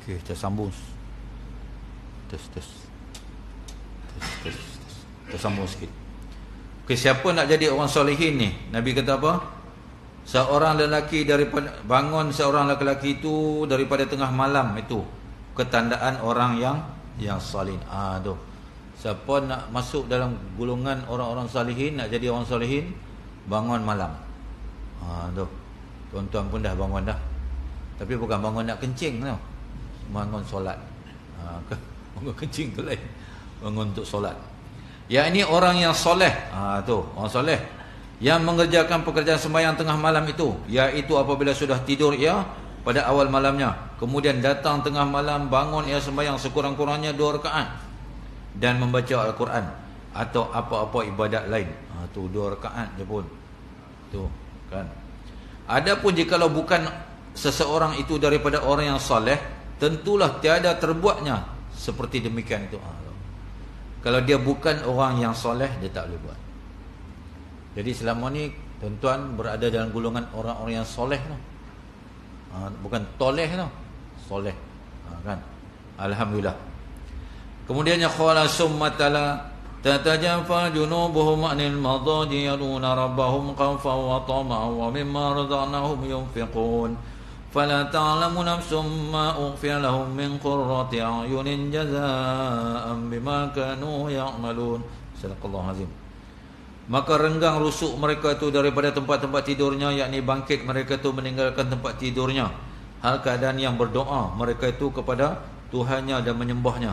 Okey, kita sambung. Tes. Kita sambung sikit. Okey, siapa nak jadi orang solehin ni? Nabi kata apa? Seorang lelaki daripada bangun seorang lelaki itu daripada tengah malam itu. Ketandaan orang yang soleh. Tu. Siapa nak masuk dalam golongan orang-orang salihin, nak jadi orang salihin, bangun malam. Tu. Tuan-tuan pun dah bangun dah. Tapi bukan bangun nak kencing tau. Bangun solat. Bangun kencing tu lain. Bangun untuk solat. Ya, ini orang yang soleh. Tu, orang soleh yang mengerjakan pekerjaan sembahyang tengah malam itu, iaitu apabila sudah tidur ia pada awal malamnya, kemudian datang tengah malam, bangun ia sembahyang sekurang-kurangnya 2 rakaat dan membaca Al-Quran atau apa-apa ibadat lain. Tu 2 rakaat je pun. Tu kan. Adapun jikalau bukan seseorang itu daripada orang yang soleh, tentulah tiada terbuatnya seperti demikian itu. Kalau dia bukan orang yang soleh, dia tak boleh buat. Jadi selama ni tuan-tuan berada dalam golongan orang-orang yang soleh tu. Bukan toleh tu. Soleh. Kan? Alhamdulillah. Kemudiannya qala summa tala tatajafa junubuhum 'anil madaji yaruna rabbahum khawfan wa tama'an wa mimma razaqnahum yunfiqun. فلا تعلم نفس ما أخفي لهم من قرة أعين جزاء بما كانوا يعملون. صدق الله العظيم. Maka renggang rusuk mereka itu daripada tempat-tempat tidurnya, yakni bangkit mereka itu meninggalkan tempat tidurnya, hal keadaan yang berdoa mereka itu kepada Tuhannya dan menyembahnya.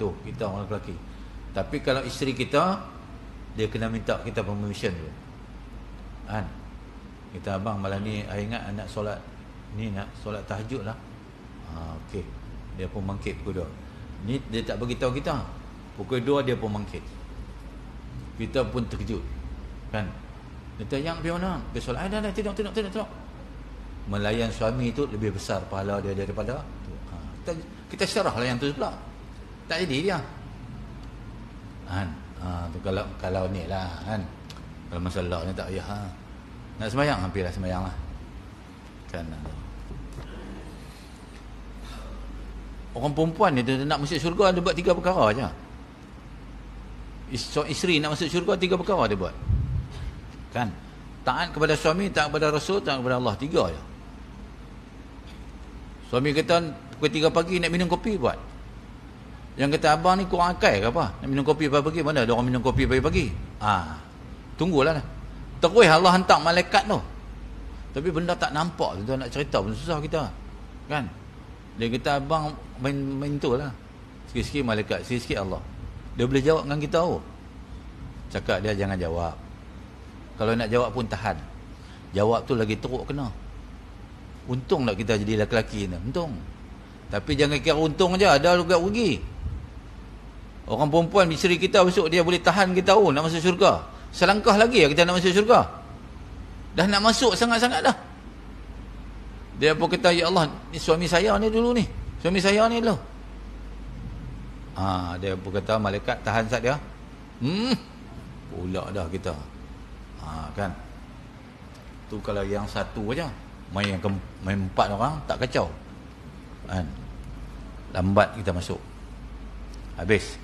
Tu kita orang lelaki. Tapi kalau isteri kita, dia kena minta kita permission dulu. Kan? Kita abang malam ni ingat nak solat ni, nak solat tahajud lah. Okey. Dia pun bangkit pukul 2. Ni dia tak bagi tahu kita. Pukul 2 dia pun bangkit. Kita pun terkejut. Kan? Dia tanya, yang pergi mana? Pergi solat. Dah, tengok. Melayan suami itu lebih besar pahala dia daripada tu. Kita syarah lah yang tu pula. Tak jadi dia. Kan? Tu kalau ni lah kan. Kalau masalah ni tak payah. Nak sembahyang, hampirlah sembahyang lah. Kan? Orang perempuan ni dia nak masuk syurga, dia buat 3 perkara je. Isteri nak masuk syurga 3 perkara dia buat. Kan? Taat kepada suami, taat kepada Rasul, taat kepada Allah. 3 je. Suami kata pukul 3 pagi nak minum kopi, buat. Yang kata abang ni kurang akal ke apa? Nak minum kopi pagi-pagi, mana ada orang minum kopi pagi-pagi? Tunggulah. Terus Allah hantar malaikat tu. Tapi benda tak nampak tu, nak cerita pun susah kita. Kan? Dia kata abang main tu lah. Sikit-sikit malaikat, sikit-sikit Allah. Dia boleh jawab dengan kita. Cakap dia jangan jawab. Kalau nak jawab pun tahan. Jawab tu lagi teruk kena. Untung tak kita jadi lelaki ni. Untung. Tapi jangan kira untung je. Ada juga rugi. Orang perempuan isteri kita besok dia boleh tahan kita nak masuk syurga. Selangkah lagi kita nak masuk syurga. Dah nak masuk sangat-sangat dah. Dia pun kata, ya Allah, ni suami saya ni dulu ni. Suami saya ni dulu. Dia pun kata, malaikat tahan sat dia. Pula dah kita. Kan. Tu kalau yang satu aja. Main 4 orang tak kacau. Kan. Lambat kita masuk. Habis.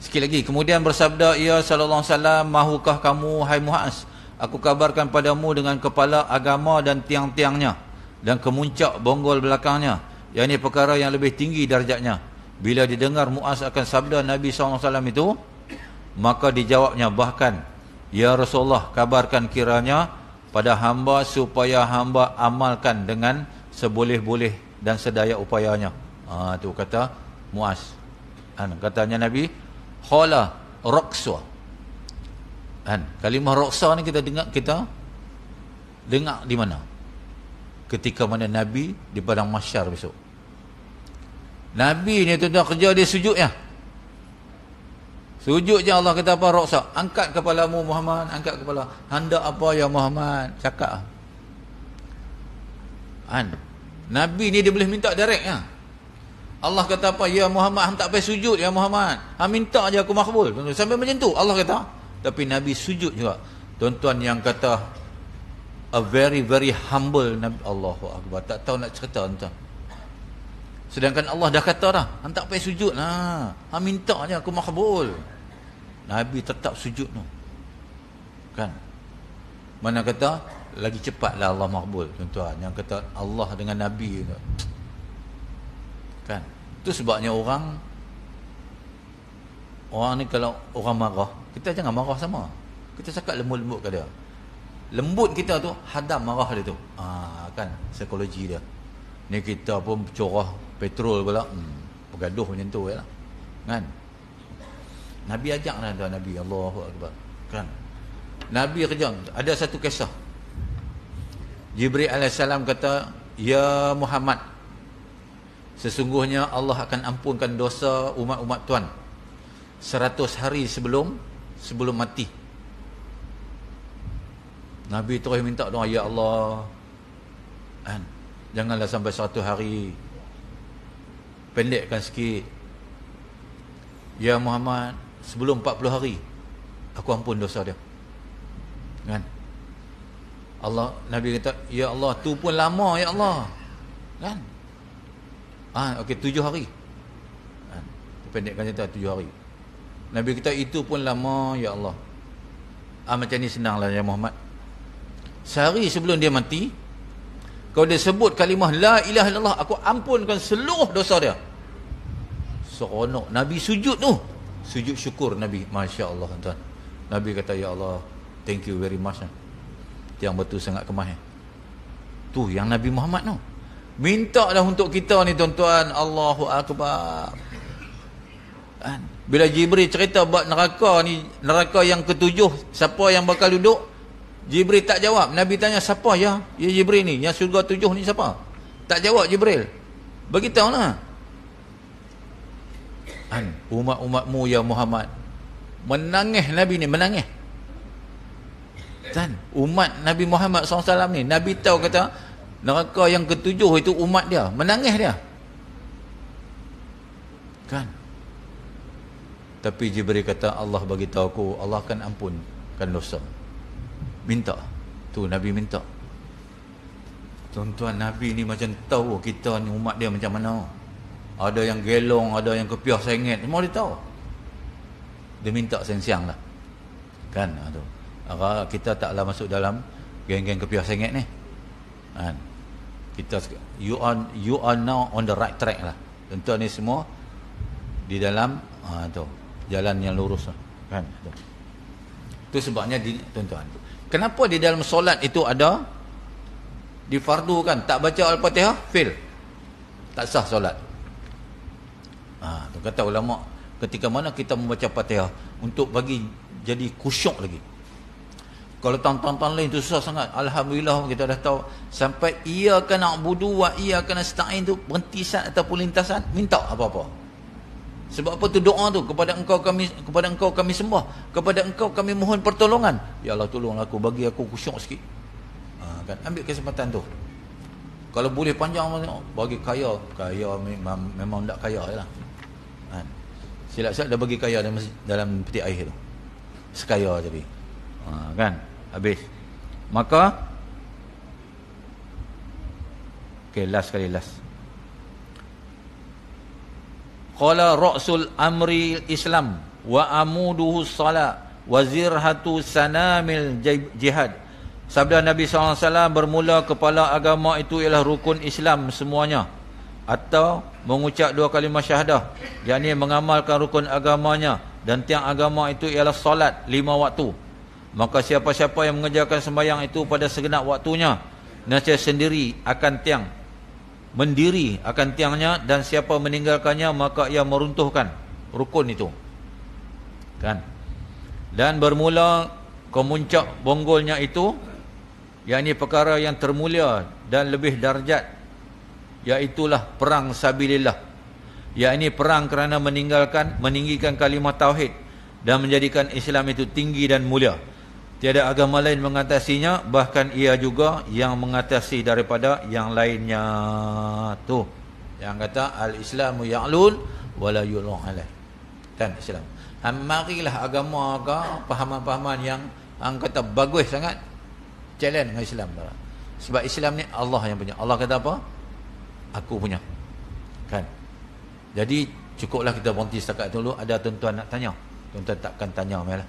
Sikit lagi. Kemudian bersabda ia sallallahu alaihi wasallam, mahukah kamu hai Muaz, aku kabarkan padamu dengan kepala agama dan tiang-tiangnya dan kemuncak bonggol belakangnya, yang ini perkara yang lebih tinggi darjatnya. Bila didengar Muaz akan sabda Nabi SAW itu, maka dijawabnya, bahkan, ya Rasulullah, kabarkan kiranya pada hamba supaya hamba amalkan dengan seboleh-boleh dan sedaya upayanya. Tu kata Muaz. Katanya Nabi, khala raqsa. Kalimah raqsa ni kita dengar di mana? Ketika mana Nabi di padang mahsyar besok. Nabi ni tuan-tuan kerja dia sujud ya. Sujud je. Allah kata apa? Raqsa. Angkat kepalamu Muhammad, angkat kepala. Hendak apa ya Muhammad? Cakap. Nabi ni dia boleh minta direct ya. Allah kata apa? Ya Muhammad, hang tak payah sujud ya Muhammad. Hang minta je aku makbul. Sampai macam tu Allah kata. Tapi Nabi sujud juga. Tuan-tuan yang kata a very very humble Nabi, Allahu Akbar. Tak tahu nak cerita tuan. Sedangkan Allah dah kata dah, hang tak payah sujud lah. Hang minta je aku makbul. Nabi tetap sujud tu. Kan? Mana kata lagi cepatlah Allah makbul, tuan-tuan. Yang kata Allah dengan Nabi tu. Kan? Itu sebabnya orang ni kalau orang marah, kita jangan marah sama. Kita cakap lembut-lembut ke dia. Lembut kita tu hadam marah dia tu. Kan psikologi dia. Ni kita pun curah petrol pula. Bergaduh macam tu je lah. Kan? Nabi ajak lah tuan Nabi. Allahu Akbar. Kan? Nabi kerja. Ada satu kisah. Jibril alaihissalam kata, "Ya Muhammad, sesungguhnya Allah akan ampunkan dosa umat-umat tuan 100 hari sebelum mati." Nabi terus minta doa, "Ya Allah, kan? Janganlah sampai 100 hari. Pendekkan sikit. Ya Muhammad, sebelum 40 hari aku ampun dosa dia." Kan? Nabi kata, "Ya Allah, tu pun lama ya Allah." Kan? Okey, 7 hari. Kan? Pendekkan cerita 7 hari. Nabi kata, "Itu pun lama ya Allah." Macam ni senanglah ya Muhammad. Sehari sebelum dia mati, kalau dia sebut kalimah la ilaha illallah, aku ampunkan seluruh dosa dia. Seronok. Nabi sujud tu. Sujud syukur Nabi. Masya Allah tuan. Nabi kata, "Ya Allah, thank you very much." Yang betul sangat kemah. Tu yang Nabi Muhammad tu. Minta dah untuk kita ni tuan-tuan. Allahu Akbar. Bila Jibril cerita buat neraka ni, neraka yang ketujuh, siapa yang bakal duduk? Jibril tak jawab. Nabi tanya, "Siapa ya? Ya Jibril ni, yang syurga 7 ni siapa?" Tak jawab Jibril. Beritahu lah. Umat-umatmu ya Muhammad. Menangis Nabi ni, menangis. Dan umat Nabi Muhammad SAW ni, Nabi tahu kata neraka yang ketujuh itu umat dia, menangis dia. Kan? Tapi Jibril kata, "Allah bagi tahu aku, Allah akan ampunkan dosa." Minta. Tu Nabi minta. Tuan-tuan, Nabi ni macam tahu kita ni umat dia macam mana. Ada yang gelong, ada yang kepiah sengit, semua dia tahu. Dia minta siang-siang lah. Kan? Kita taklah masuk dalam geng-geng kepiah sengit ni. Kan? You are now on the right track lah. Tuan-tuan ni semua di dalam jalan yang lurus lah. Kan? Itu sebabnya tuan-tuan, kenapa di dalam solat itu ada difardukan, tak baca Al-Fatihah fail, tak sah solat. Kata ulama, ketika mana kita membaca Fatihah untuk bagi jadi khusyuk lagi. Kalau tahun-tahun lain tu susah sangat. Alhamdulillah kita dah tahu sampai iyyaka na'budu wa iyyaka nasta'in tu berhenti saat ataupun lintasan, minta apa-apa. Sebab apa tu doa tu? Kepada engkau kami sembah, kepada engkau kami mohon pertolongan. Ya Allah, tolonglah aku, bagi aku khusyuk sikit. Kan? Ambil kesempatan tu. Kalau boleh panjang, bagi kaya memang tak kaya je lah. Kan? Silap-silap dah bagi kaya dalam peti air tu. Sekaya jadi. Kan? Habis. Maka last sekali. Qala ra'sul amri Islam wa amuduhu salat wa zirhatu sanamil jihad. Sabda Nabi SAW, bermula kepala agama itu ialah rukun Islam semuanya, atau mengucap 2 kalimah syahadah, yakni mengamalkan rukun agamanya, dan tiang agama itu ialah solat 5 waktu. Maka siapa-siapa yang mengerjakan sembahyang itu pada segenap waktunya, nescaya sendiri akan tiang, mendiri akan tiangnya, dan siapa meninggalkannya maka ia meruntuhkan rukun itu. Kan? Dan bermula kemuncak bonggolnya itu, yakni perkara yang termulia dan lebih darjat, iaitulah perang sabilillah, yakni perang kerana meninggikan kalimah tauhid dan menjadikan Islam itu tinggi dan mulia. Tiada agama lain mengatasinya, bahkan ia juga yang mengatasi daripada yang lainnya. Tu yang kata al-Islamu ya'lun wala yu'lun alaih. Kan Islam. Marilah agama ke pahaman-pahaman yang kata bagus sangat, challenge dengan Islam. Sebab Islam ni Allah yang punya. Allah kata apa? Aku punya. Kan? Jadi cukuplah kita berhenti setakat dulu. Ada tuan-tuan nak tanya? Tuan-tuan takkan tanya malah.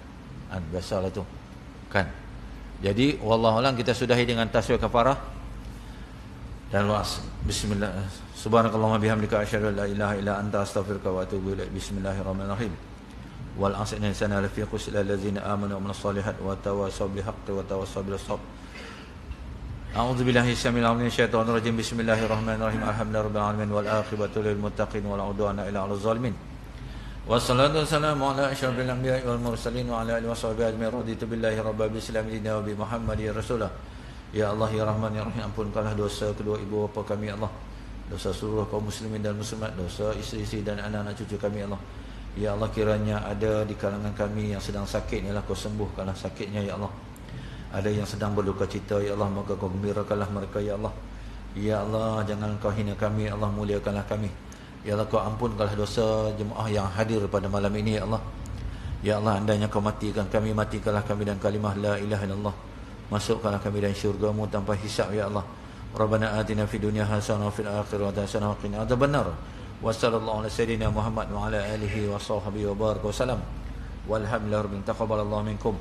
Biasalah tu. Kan? Jadi wallahu alam, kita sudahi dengan tasbih kafarah. Dan bismillah. Subhanakallahumma bihamdika asyhadu an la ilaha illa anta astaghfiruka wa atubu ilaik. Bismillahirrahmanirrahim. Wal 'asri innal insana lafi khusr illa allazina amanu wa 'amilus shalihat wa tawassaw bil haqqi wa tawassaw bis sabr. A'udzu billahi syamil 'alim syaitonir rajim. Bismillahirrahmanirrahim. Alhamdulillahirabbil alamin wal aqibatu lil muttaqin wala 'udwana illa 'alal zalimin. Wassalatu wassalamu ala asyrafil anbiya'i wal mursalin wa ala alihi washabihi ajma'in. Raditu billahi rabbil islamin wa bi Muhammadin rasulah. Ya Allah ya Rahman ya Rahim, ampunkanlah dosa kedua ibu bapa kami ya Allah, dosa seluruh kaum muslimin dan muslimat, dosa isteri-isteri dan anak-anak cucu kami ya Allah. Ya Allah, kiranya ada di kalangan kami yang sedang sakit, ya Allah kau sembuhkanlah sakitnya ya Allah. Ada yang sedang berduka cita ya Allah, maka kau gembirakanlah mereka ya Allah. Ya Allah, jangan kau hina kami ya Allah, muliakanlah kami. Ya Allah, kau ampunkanlah dosa jemaah yang hadir pada malam ini ya Allah. Ya Allah, andainya kau matikan kami, matikanlah kami dan kalimah la ilaha illallah. Masukkanlah kami dalam syurga-Mu tanpa hisab ya Allah. Rabbana atina fid dunya hasanah wa fil akhirati hasanah wa qina adzabannar. Wa sallallahu ala sayyidina Muhammad wa ala alihi wa sahbihi wa baraka wa salam. Walhamdulillah rabbil alamin. Taqabbalallahu minkum.